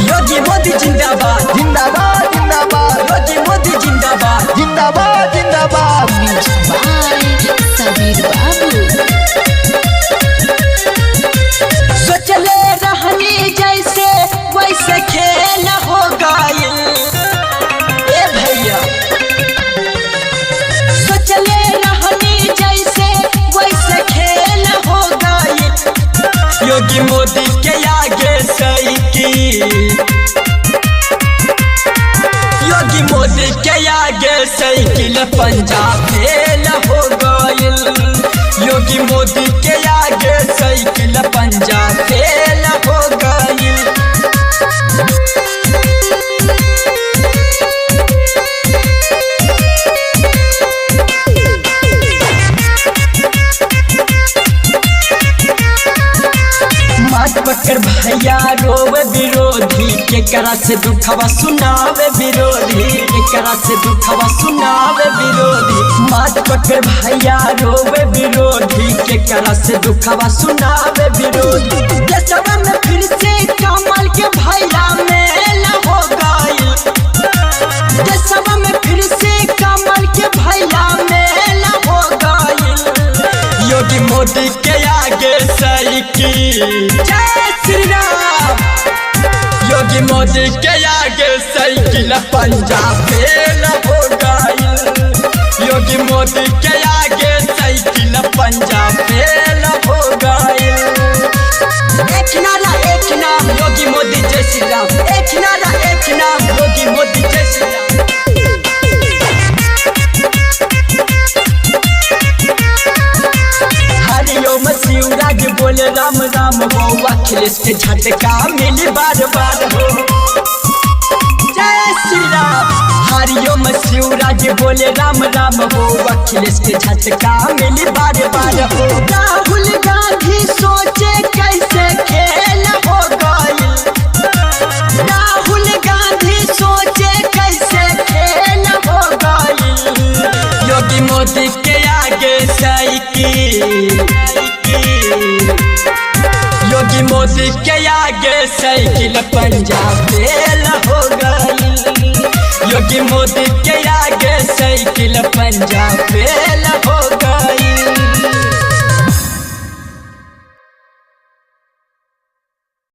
योगी मोदी जिंदाबाद जिंदाबाद जिंदाबाद योगी मोदी जिंदाबाद जिंदाबाद जिंदाबाद। सबीर बाबू सोचले रहनी जैसे वैसे खेल हो गइल। ए भैया सोचले रहनी जैसे वैसे खेल हो गइल। योगी मोदी के आगे साइकिल, योगी मोदी के आगे साइकिल पंजाब फेल हो गइल। योगी मोदी के आगे साइकिल पंजाब फेल हो गइल। मात पकड़ भैया रोवे विरोधी के करा से दुखवा सुनावे विरोधी के करा से दुखवा सुनावे विरोधी। मात पकड़ भैया रोवे विरोधी के करा से दुखवा सुनावे विरोधी। देशवा में फिर से कमल के भैया मेल हो गइल। देशवा में फिर से कमल के भैया मेल हो गइल। योगी मोदी के आगे साइकिल, जय श्री राम। योगी मोदी के आगे साइकिल पंजाब फेल हो गइल। योगी मोदी के आगे साइकिल पंजाब फेल हो गइल। एक नारा एक नाम योगी मोदी जय श्री राम। एक नारा एक नाम योगी मोदी जय श्री राम। हरिओम शिवराज बोले राम राम हो। अखिलेश के झटका मिली बार बार हो। जय श्री राम। हरिओम शिवराज बोले राम राम हो। अखिलेश के झटका मिली बार बार हो। राहुल गांधी सोचे कैसे खेल हो गइल। राहुल गांधी सोचे कैसे खेल हो गइल। योगी मोदी के आगे साइकिल, योगी मोदी के आगे साइकिल पंजाब फेल हो गइल। योगी मोदी के आगे साइकिल पंजाब